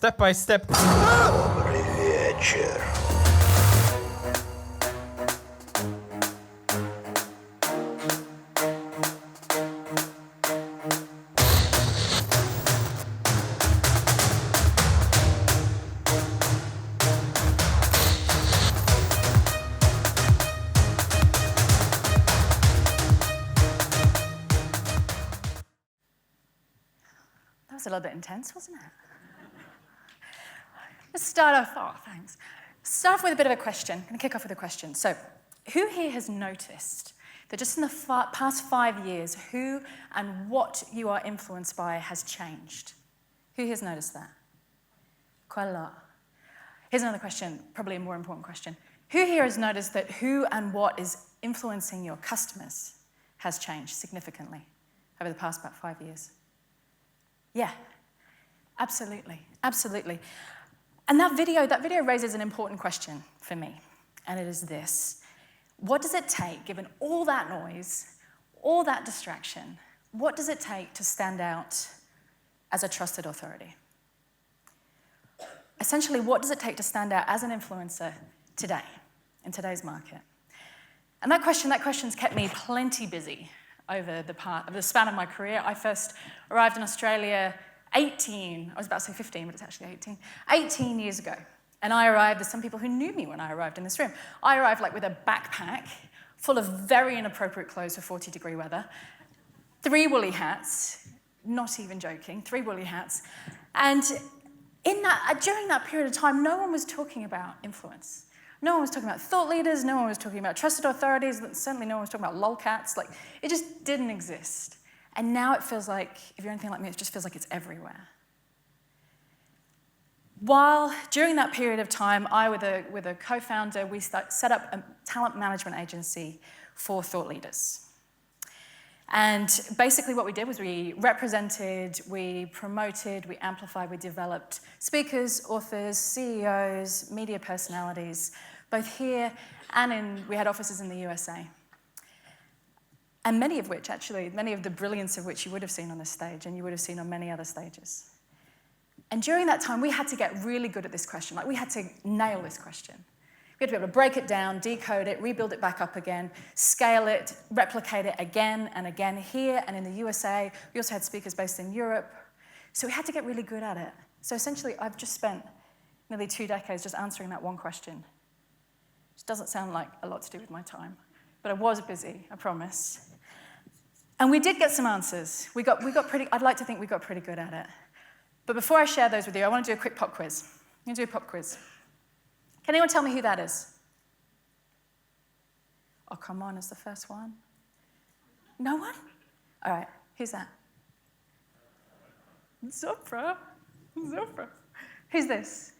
step by step. Добрый вечер. That was a little bit intense, wasn't it? Let's start off, thanks. Start off with a bit of a question. I'm going to kick off with a question. So, who here has noticed that just in the past 5 years, who and what you are influenced by has changed? Who has noticed that? Quite a lot. Here's another question, probably a more important question. Who here has noticed that who and what is influencing your customers has changed significantly over the past about 5 years? Yeah, absolutely, absolutely. And that video raises an important question for me, and it is this. What does it take, given all that noise, all that distraction, what does it take to stand out as a trusted authority? Essentially, what does it take to stand out as an influencer today, in today's market? And that question's kept me plenty busy over the span of my career. I first arrived in Australia I was about to say 15, but it's actually 18 years ago. And I arrived, there's some people who knew me when I arrived in this room. I arrived with a backpack full of very inappropriate clothes for 40-degree weather, 3 woolly hats, not even joking, 3 woolly hats. And during that period of time, no one was talking about influence. No one was talking about thought leaders, no one was talking about trusted authorities, certainly no one was talking about lolcats. It just didn't exist. And now it feels like, if you're anything like me, it just feels like it's everywhere. During that period of time, I, with a co-founder, we set up a talent management agency for thought leaders. And basically what we did was we represented, we promoted, we amplified, we developed speakers, authors, CEOs, media personalities, both here and we had offices in the USA. And many of the brilliance of which you would have seen on this stage and you would have seen on many other stages. And during that time, we had to get really good at this question. We had to nail this question. We had to be able to break it down, decode it, rebuild it back up again, scale it, replicate it again and again here and in the USA. We also had speakers based in Europe. So we had to get really good at it. So essentially, I've just spent nearly 2 decades just answering that one question. Which doesn't sound like a lot to do with my time. But I was busy, I promise. And we did get some answers. I'd like to think we got pretty good at it. But before I share those with you, I want to do a quick pop quiz. I'm going to do a pop quiz. Can anyone tell me who that is? Oh, come on, it's the first one. No one? All right, who's that? Zofra. Who's this?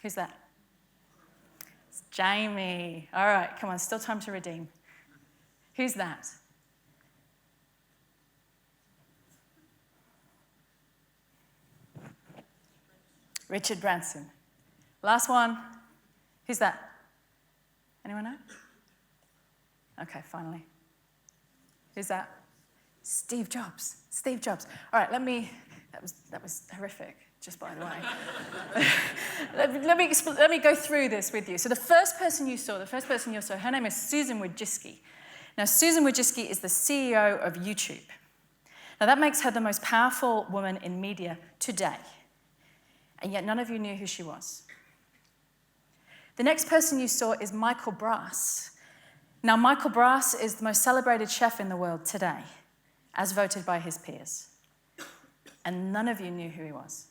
Who's that? It's Jamie. All right, come on, still time to redeem. Who's that? Richard Branson. Last one. Who's that? Anyone know? Okay, finally. Who's that? Steve Jobs. All right, that was horrific. Just by the way. let me go through this with you. So the first person you saw, her name is Susan Wojcicki. Now, Susan Wojcicki is the CEO of YouTube. Now, that makes her the most powerful woman in media today. And yet none of you knew who she was. The next person you saw is Michael Brass. Now, Michael Brass is the most celebrated chef in the world today, as voted by his peers. And none of you knew who he was.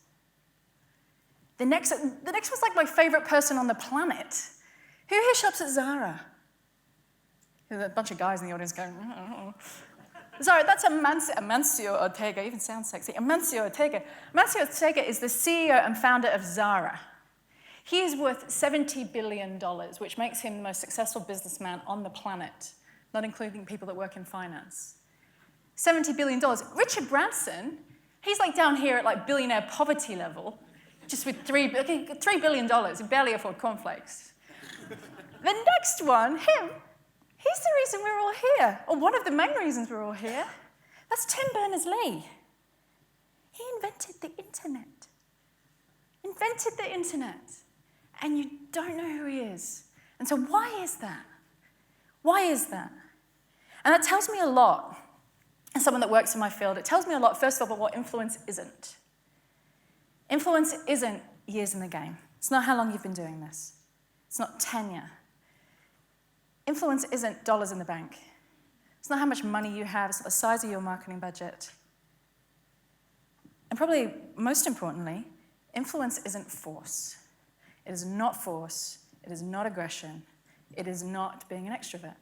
The next was my favorite person on the planet. Who here shops at Zara? There's a bunch of guys in the audience going, oh. Zara, that's Amancio Ortega, even sounds sexy. Amancio Ortega. Amancio Ortega is the CEO and founder of Zara. He is worth $70 billion, which makes him the most successful businessman on the planet, not including people that work in finance. $70 billion. Richard Branson, he's down here at billionaire poverty level, just with $3 billion, he barely afford cornflakes. The next one, him, He's the reason we're all here, or one of the main reasons we're all here. That's Tim Berners-Lee. He invented the internet. Invented the internet. And you don't know who he is. And so why is that? Why is that? And that tells me a lot. As someone that works in my field, it tells me a lot, first of all, about what influence isn't. Influence isn't years in the game. It's not how long you've been doing this. It's not tenure. Influence isn't dollars in the bank. It's not how much money you have. It's not the size of your marketing budget. And probably most importantly, influence isn't force. It is not force. It is not aggression. It is not being an extrovert.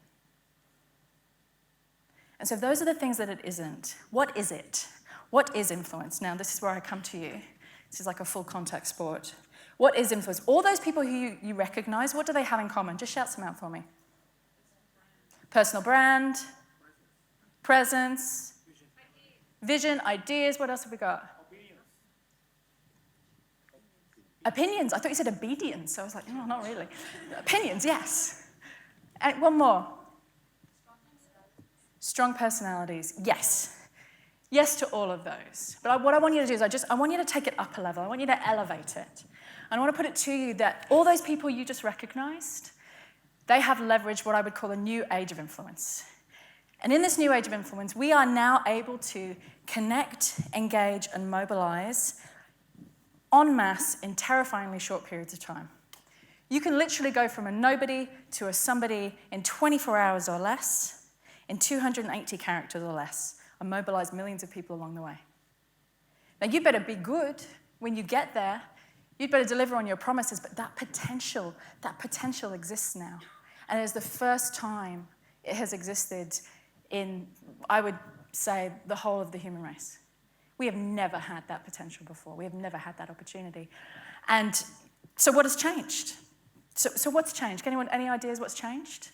And so if those are the things that it isn't, what is it? What is influence? Now, this is where I come to you. This is like a full contact sport. What is influence? All those people who you recognize, what do they have in common? Just shout some out for me. Personal brand, presence, vision, ideas. What else have we got? Opinions. I thought you said obedience. So I was like, no, not really. Opinions, yes. And one more. Strong personalities. Yes. Yes to all of those. But what I want you to do is I want you to take it up a level. I want you to elevate it. And I want to put it to you that all those people you just recognized, they have leveraged what I would call a new age of influence. And in this new age of influence, we are now able to connect, engage, and mobilize en masse in terrifyingly short periods of time. You can literally go from a nobody to a somebody in 24 hours or less, in 280 characters or less, and mobilize millions of people along the way. Now, you better be good when you get there. You'd better deliver on your promises, but that potential exists now. And it is the first time it has existed in, I would say, the whole of the human race. We have never had that potential before. We have never had that opportunity. And so what has changed? So what's changed? Anyone, any ideas what's changed?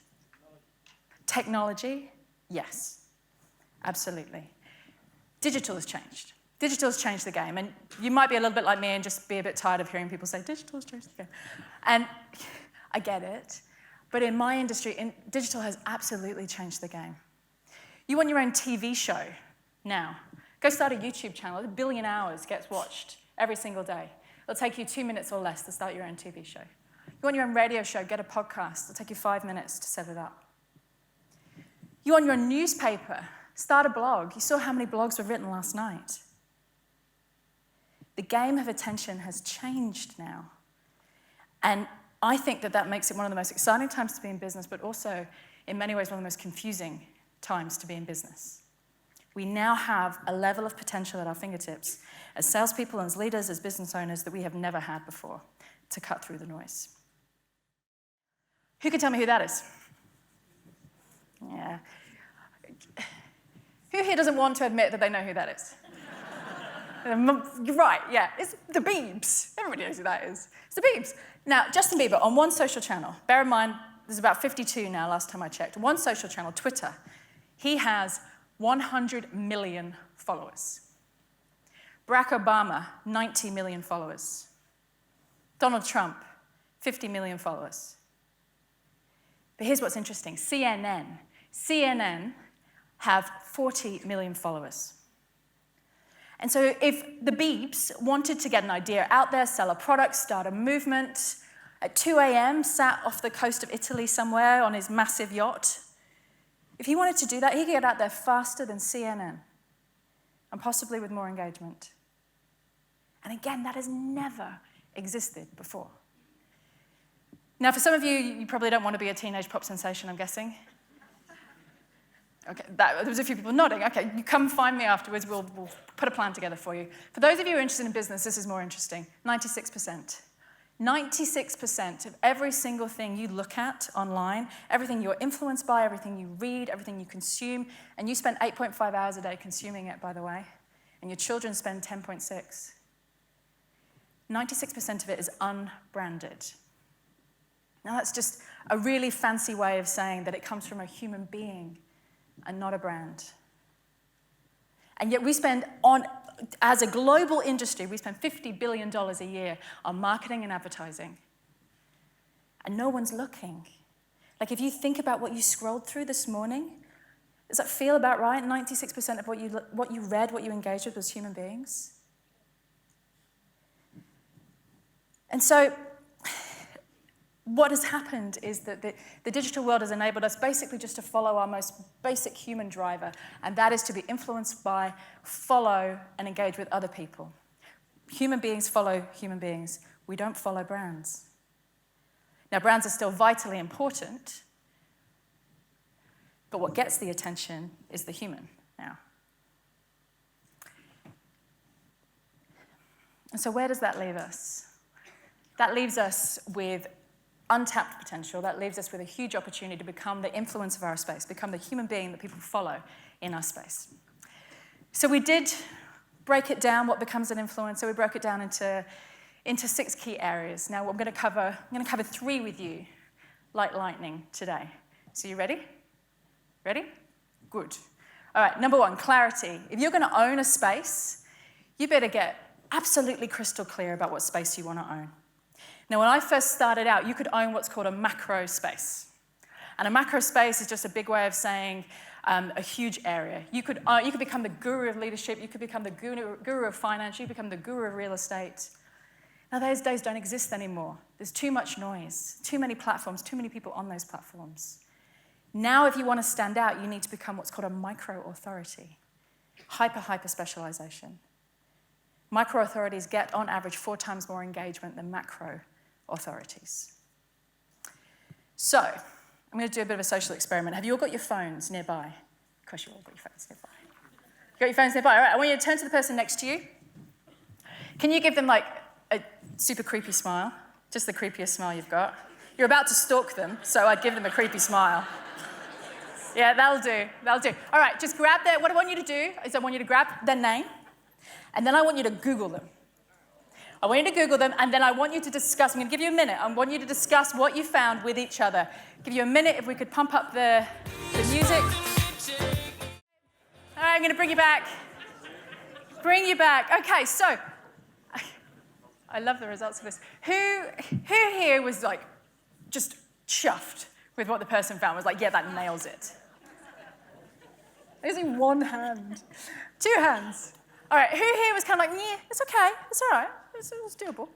Technology? Yes, absolutely. Digital has changed. Digital has changed the game. And you might be a little bit like me and just be a bit tired of hearing people say, digital has changed the game. And I get it. But in my industry, digital has absolutely changed the game. You want your own TV show now. Go start a YouTube channel. 1 billion hours gets watched every single day. It'll take you 2 minutes or less to start your own TV show. You want your own radio show, get a podcast. It'll take you 5 minutes to set it up. You want your own newspaper, start a blog. You saw how many blogs were written last night. The game of attention has changed now. And I think that makes it one of the most exciting times to be in business, but also, in many ways, one of the most confusing times to be in business. We now have a level of potential at our fingertips as salespeople, as leaders, as business owners that we have never had before to cut through the noise. Who can tell me who that is? Yeah. Who here doesn't want to admit that they know who that is? You're right, yeah. It's the Biebs. Everybody knows who that is. It's the Biebs. Now, Justin Bieber, on one social channel, bear in mind, there's about 52 now, last time I checked. One social channel, Twitter, he has 100 million followers. Barack Obama, 90 million followers. Donald Trump, 50 million followers. But here's what's interesting. CNN have 40 million followers. And so if the Biebs wanted to get an idea out there, sell a product, start a movement, at 2 a.m., sat off the coast of Italy somewhere on his massive yacht, if he wanted to do that, he could get out there faster than CNN, and possibly with more engagement. And again, that has never existed before. Now, for some of you, you probably don't want to be a teenage pop sensation, I'm guessing. Okay, there was a few people nodding. Okay, you come find me afterwards. We'll put a plan together for you. For those of you who are interested in business, this is more interesting. 96%. 96% of every single thing you look at online, everything you're influenced by, everything you read, everything you consume, and you spend 8.5 hours a day consuming it, by the way, and your children spend 10.6. 96% of it is unbranded. Now, that's just a really fancy way of saying that it comes from a human being and not a brand. And yet we spend as a global industry, we spend $50 billion a year on marketing and advertising. And no one's looking. Like if you think about what you scrolled through this morning, does that feel about right? 96% of what you read, what you engaged with was human beings. And so what has happened is that the digital world has enabled us basically just to follow our most basic human driver, and that is to be influenced by, follow, and engage with other people. Human beings follow human beings. We don't follow brands. Now, brands are still vitally important, but what gets the attention is the human now. And so where does that leave us? That leaves us with untapped potential. That leaves us with a huge opportunity to become the influence of our space, become the human being that people follow in our space. So we did break it down, what becomes an influencer. We broke it down into 6 key areas. Now, I'm going to cover 3 with you, like lightning, today. So you ready? Ready? Good. All right, number 1, clarity. If you're going to own a space, you better get absolutely crystal clear about what space you want to own. Now, when I first started out, you could own what's called a macro space. And a macro space is just a big way of saying a huge area. You could become the guru of leadership, you could become the guru of finance, you could become the guru of real estate. Now, those days don't exist anymore. There's too much noise, too many platforms, too many people on those platforms. Now, if you want to stand out, you need to become what's called a micro-authority. Hyper specialization. Micro-authorities get, on average, 4 times more engagement than macro-authorities. So, I'm going to do a bit of a social experiment. Have you all got your phones nearby? Of course, you all got your phones nearby. You got your phones nearby? All right, I want you to turn to the person next to you. Can you give them, like, a super creepy smile? Just the creepiest smile you've got. You're about to stalk them, so I'd give them a creepy smile. Yeah, that'll do. All right, just grab what I want you to do is I want you to grab their name, and then I want you to Google them. I want you to Google them, and then I want you to discuss. I'm going to give you a minute. I want you to discuss what you found with each other. Give you a minute if we could pump up the music. All right, I'm going to bring you back. Okay, so I love the results of this. Who here was like just chuffed with what the person found? Was like, yeah, that nails it. There's only 1 hand, 2 hands. All right, who here was kind of like, yeah, it's okay, it's all right, it's doable.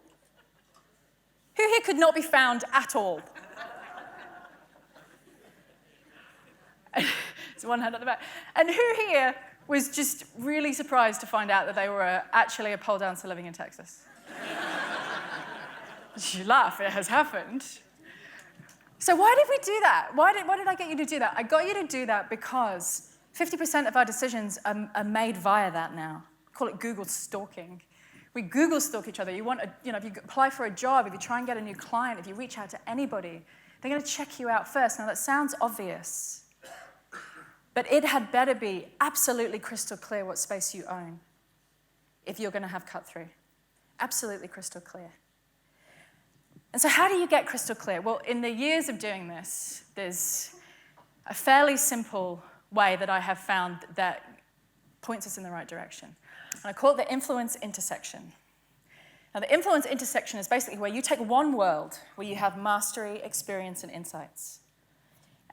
Who here could not be found at all? There's 1 hand at the back. And who here was just really surprised to find out that they were actually a pole dancer living in Texas? You laugh, it has happened. So why did we do that? Why did I get you to do that? I got you to do that because 50% of our decisions are made via that now. We call it Google stalking. We Google stalk each other. If you apply for a job, if you try and get a new client, if you reach out to anybody, they're going to check you out first. Now, that sounds obvious, but it had better be absolutely crystal clear what space you own if you're going to have cut-through. Absolutely crystal clear. And so how do you get crystal clear? Well, in the years of doing this, there's a fairly simple way that I have found that points us in the right direction. And I call it the influence intersection. Now, the influence intersection is basically where you take one world where you have mastery, experience, and insights.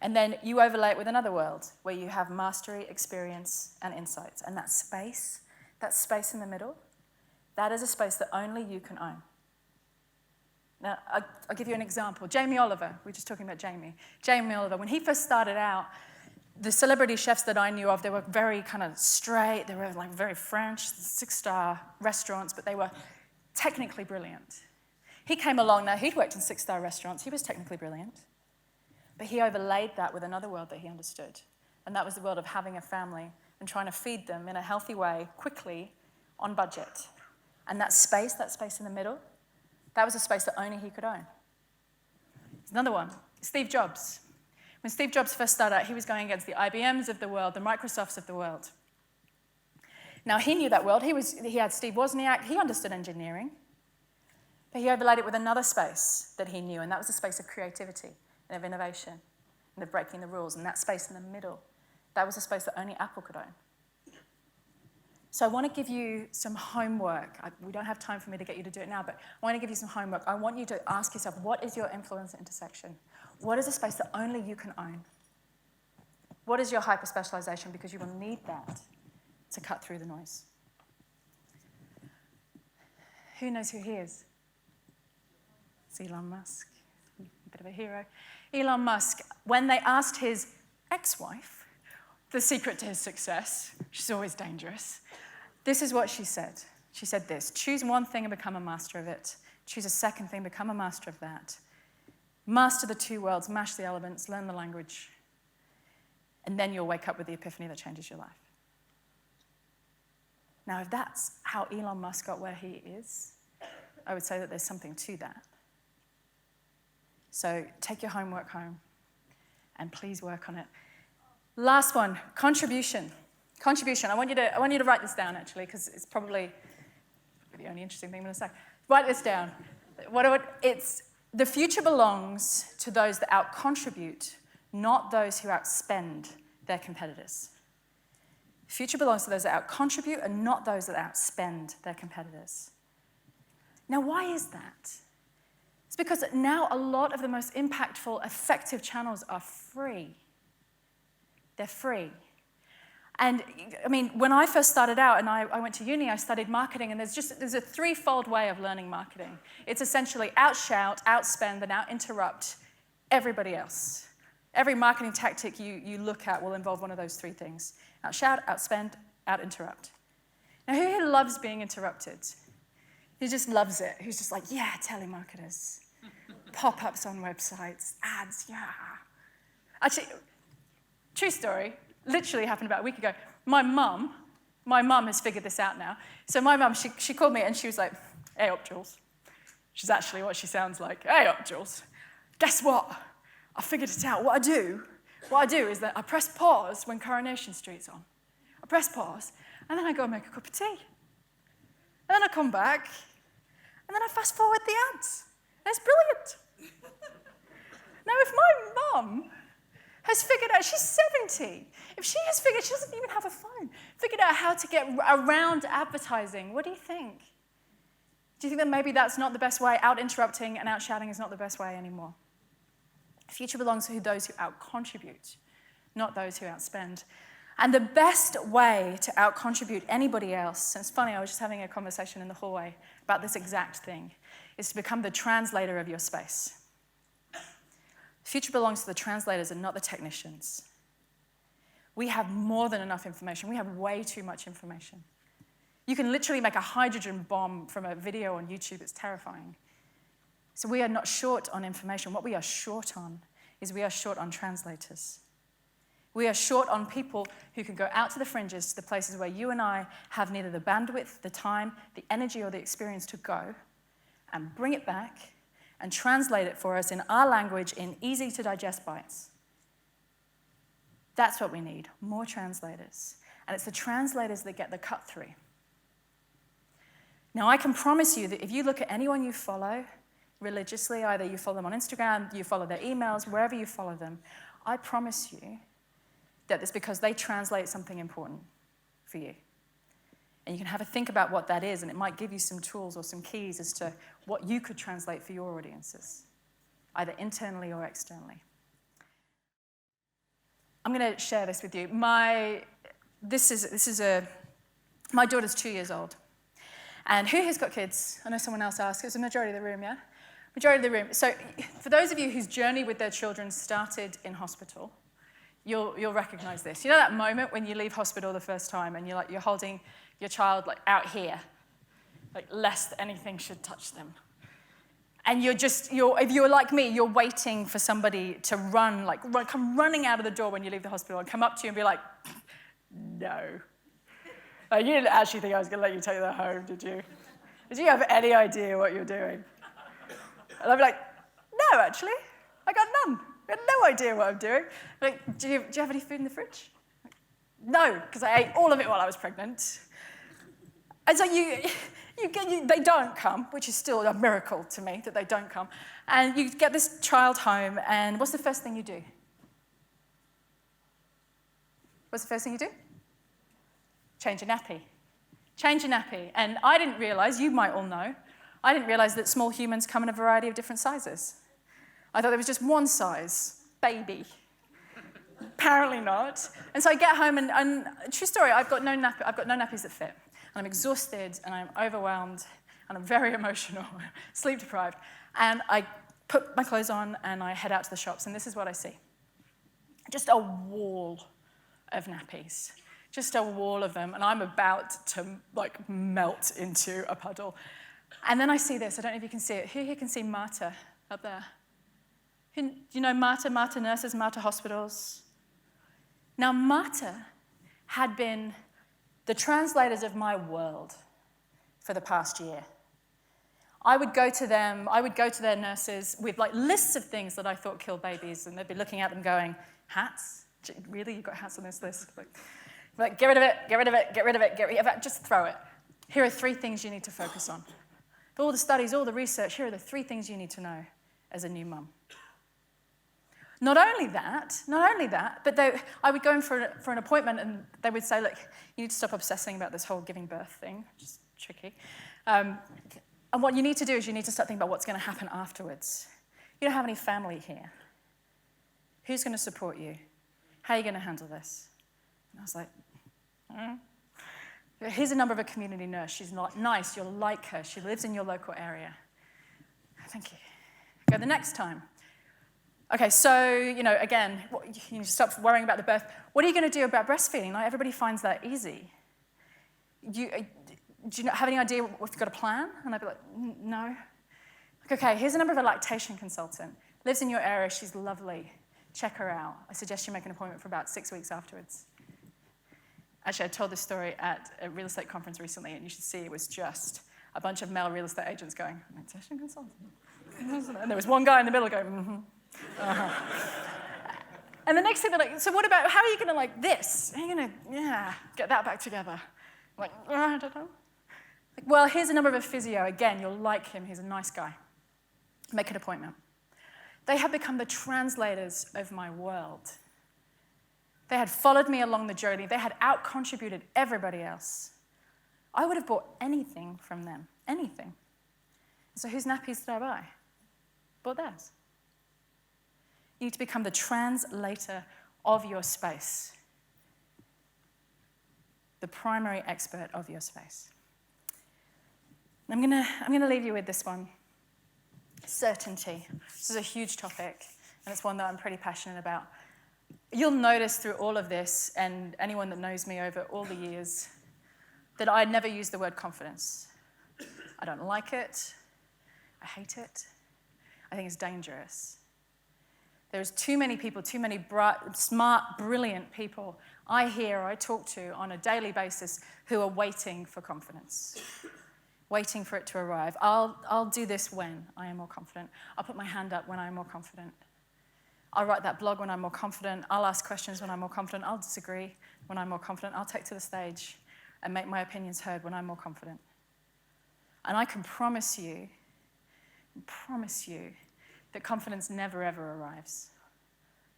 And then you overlay it with another world where you have mastery, experience, and insights. And that space in the middle, that is a space that only you can own. Now, I'll give you an example. Jamie Oliver, we were just talking about Jamie. Jamie Oliver, when he first started out, the celebrity chefs that I knew of, they were very kind of straight, they were like very French, 6-star restaurants, but they were technically brilliant. He came along now, he'd worked in 6-star restaurants, he was technically brilliant, but he overlaid that with another world that he understood, and that was the world of having a family and trying to feed them in a healthy way, quickly, on budget. And that space in the middle, that was a space that only he could own. There's another one, Steve Jobs. When Steve Jobs first started out, he was going against the IBMs of the world, the Microsofts of the world. Now, he knew that world. He had Steve Wozniak. He understood engineering. But he overlaid it with another space that he knew, and that was the space of creativity and of innovation and of breaking the rules. And that space in the middle, that was a space that only Apple could own. So I want to give you some homework. We don't have time for me to get you to do it now, but I want to give you some homework. I want you to ask yourself, what is your influence intersection? What is a space that only you can own? What is your hyper-specialization? Because you will need that to cut through the noise. Who knows who he is? It's Elon Musk, a bit of a hero. Elon Musk, when they asked his ex-wife the secret to his success, she's always dangerous, this is what she said. She said this: choose one thing and become a master of it. Choose a second thing, become a master of that. Master the two worlds, mash the elements, learn the language, and then you'll wake up with the epiphany that changes your life. Now, if that's how Elon Musk got where he is, I would say that there's something to that. So take your homework home and please work on it. Last one, contribution. Contribution. I want you to write this down, actually, because it's probably the only interesting thing I'm going to say. Write this down. It's the future belongs to those that out-contribute, not those who outspend their competitors. Future belongs to those that out-contribute and not those that outspend their competitors. Now, why is that? It's because now a lot of the most impactful, effective channels are free. They're free. And I mean, when I first started out and I went to uni, I studied marketing, and there's a threefold way of learning marketing. It's essentially outshout, outspend, and out-interrupt everybody else. Every marketing tactic you look at will involve one of those three things: outshout, outspend, out-interrupt. Now, who here loves being interrupted? Who just loves it? Who's just like, yeah, telemarketers, pop-ups on websites, ads, yeah. Actually, true story, literally happened about a week ago. My mum has figured this out now. So my mum, she called me and she was like, hey up, Jules. Which is actually what she sounds like. Hey up, Jules. Guess what? I figured it out. What I do is that I press pause when Coronation Street's on. I press pause, and then I go and make a cup of tea. And then I come back, and then I fast forward the ads. And it's brilliant. Now, if my mum has figured out, she's 70, if she has figured, she doesn't even have a phone, figured out how to get around advertising, what do you think? Do you think that maybe that's not the best way? Out-interrupting and out-shouting is not the best way anymore. Future belongs to those who out-contribute, not those who outspend. And the best way to out-contribute anybody else, and it's funny, I was just having a conversation in the hallway about this exact thing, is to become the translator of your space. Future belongs to the translators and not the technicians. We have more than enough information. We have way too much information. You can literally make a hydrogen bomb from a video on YouTube. It's terrifying. So we are not short on information. What we are short on is we are short on translators. We are short on people who can go out to the fringes, to the places where you and I have neither the bandwidth, the time, the energy, or the experience to go, and bring it back and translate it for us in our language in easy-to-digest bites. That's what we need, more translators. And it's the translators that get the cut through. Now, I can promise you that if you look at anyone you follow religiously, either you follow them on Instagram, you follow their emails, wherever you follow them, I promise you that it's because they translate something important for you. And you can have a think about what that is, and it might give you some tools or some keys as to what you could translate for your audiences, either internally or externally. I'm going to share this with you. My daughter's 2 years old. And who has got kids? I know someone else asked. It's the majority of the room, yeah? Majority of the room. So for those of you whose journey with their children started in hospital, you'll recognize this. You know that moment when you leave hospital the first time and you're holding your child like out here, like lest anything should touch them. And if you're like me, you're waiting for somebody to come running out of the door when you leave the hospital and come up to you and be like, no. Like, you didn't actually think I was going to let you take that home, did you? Did you have any idea what you're doing? And I'd be like, no, actually, I got none. I had no idea what I'm doing. Like, do you have any food in the fridge? Like, no, because I ate all of it while I was pregnant. And so they don't come, which is still a miracle to me that they don't come. And you get this child home, and what's the first thing you do? What's the first thing you do? Change your nappy. Change a nappy. And I didn't realize, you might all know, I didn't realize that small humans come in a variety of different sizes. I thought there was just one size, baby. Apparently not. And so I get home, and true story, I've got no nappies that fit. And I'm exhausted, and I'm overwhelmed, and I'm very emotional, sleep deprived. And I put my clothes on, and I head out to the shops, and this is what I see. Just a wall of nappies. Just a wall of them, and I'm about to melt into a puddle. And then I see this. I don't know if you can see it. Who here can see Marta up there? Do you know Marta nurses, Marta hospitals? Now, Marta had been the translators of my world for the past year. I would go to their nurses with lists of things that I thought killed babies, and they'd be looking at them going, hats? Really? You've got hats on this list? Like, get rid of it, get rid of it, get rid of it, get rid of it, just throw it. Here are 3 things you need to focus on. For all the studies, all the research, here are the 3 things you need to know as a new mum. Not only that, but I would go in for an appointment, and they would say, look, you need to stop obsessing about this whole giving birth thing, which is tricky. And what you need to do is you need to start thinking about what's going to happen afterwards. You don't have any family here. Who's going to support you? How are you going to handle this? And I was like, Here's a number of a community nurse. She's not nice. You'll like her. She lives in your local area. Thank you. Go the next time. Okay, so, again, you need to stop worrying about the birth. What are you going to do about breastfeeding? Everybody finds that easy. Do you have any idea if you've got a plan? And I'd be like, no. Okay, here's a number of a lactation consultant. Lives in your area. She's lovely. Check her out. I suggest you make an appointment for about 6 weeks afterwards. Actually, I told this story at a real estate conference recently, and you should see it was just a bunch of male real estate agents going, lactation consultant? And there was one guy in the middle going, mm-hmm. Uh-huh. And the next thing they're like, so what about, how are you going to this? How are you going to, get that back together? I'm I don't know. Well, here's a number of a physio. Again, you'll like him. He's a nice guy. Make an appointment. They have become the translators of my world. They had followed me along the journey. They had out-contributed everybody else. I would have bought anything from them, anything. So whose nappies did I buy? Bought theirs. You need to become the translator of your space, the primary expert of your space. I'm gonna leave you with this one. Certainty. This is a huge topic, and it's one that I'm pretty passionate about. You'll notice through all of this, and anyone that knows me over all the years, that I never use the word confidence. I don't like it. I hate it. I think it's dangerous. There's too many people, too many bright, smart, brilliant people I talk to on a daily basis who are waiting for confidence, waiting for it to arrive. I'll do this when I am more confident. I'll put my hand up when I'm more confident. I'll write that blog when I'm more confident. I'll ask questions when I'm more confident. I'll disagree when I'm more confident. I'll take to the stage and make my opinions heard when I'm more confident. And I can promise you that confidence never, ever arrives.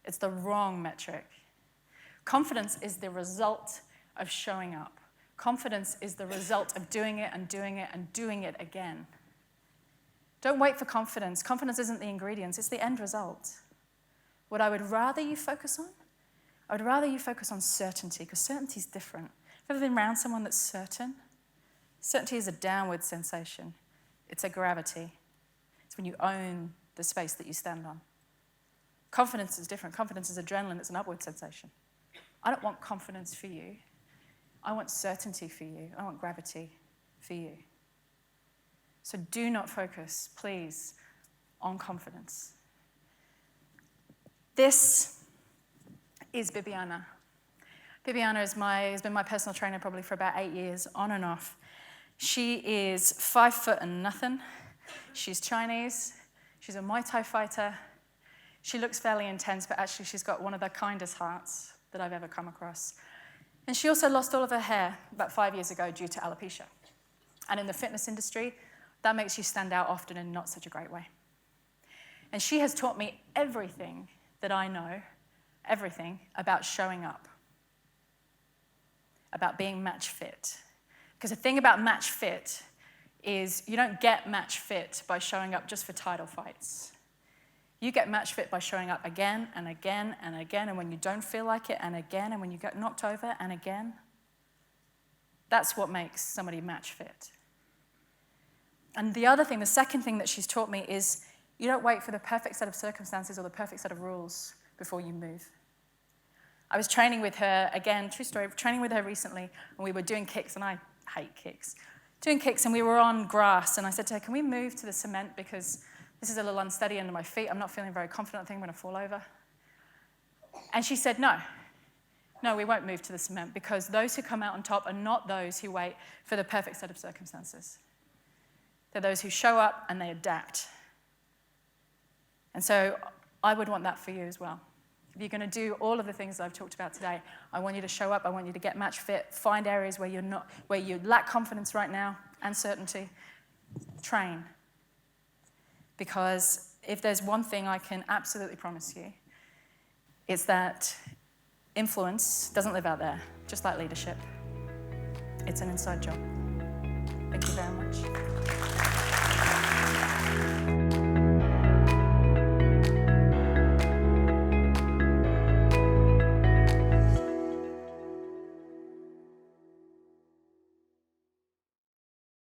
It's the wrong metric. Confidence is the result of showing up. Confidence is the result of doing it and doing it and doing it again. Don't wait for confidence. Confidence isn't the ingredients, it's the end result. What I would rather you focus on? I would rather you focus on certainty, because certainty is different. Have you ever been around someone that's certain? Certainty is a downward sensation. It's a gravity. It's when you own the space that you stand on. Confidence is different. Confidence is adrenaline. It's an upward sensation. I don't want confidence for you. I want certainty for you. I want gravity for you. So do not focus, please, on confidence. This is Bibiana. Bibiana has been my personal trainer probably for about 8 years, on and off. She is 5 foot and nothing. She's Chinese. She's a Muay Thai fighter. She looks fairly intense, but actually she's got one of the kindest hearts that I've ever come across. And she also lost all of her hair about 5 years ago due to alopecia. And in the fitness industry, that makes you stand out often in not such a great way. And she has taught me everything that I know, everything about showing up, about being match fit. Because the thing about match fit is you don't get match fit by showing up just for title fights. You get match fit by showing up again and again and again, and when you don't feel like it, and again, and when you get knocked over, and again. That's what makes somebody match fit. And the other thing, the second thing that she's taught me is you don't wait for the perfect set of circumstances or the perfect set of rules before you move. I was training with her, again, true story, training with her recently, and we were doing kicks, and I hate kicks. Doing kicks, and we were on grass, and I said to her, can we move to the cement because this is a little unsteady under my feet. I'm not feeling very confident. I think I'm going to fall over. And she said, no. No, we won't move to the cement because those who come out on top are not those who wait for the perfect set of circumstances. They're those who show up and they adapt. And so I would want that for you as well. If you're going to do all of the things that I've talked about today, I want you to show up. I want you to get match fit. Find areas where you lack confidence right now and certainty. Train. Because if there's one thing I can absolutely promise you, it's that influence doesn't live out there, just like leadership. It's an inside job. Thank you very much.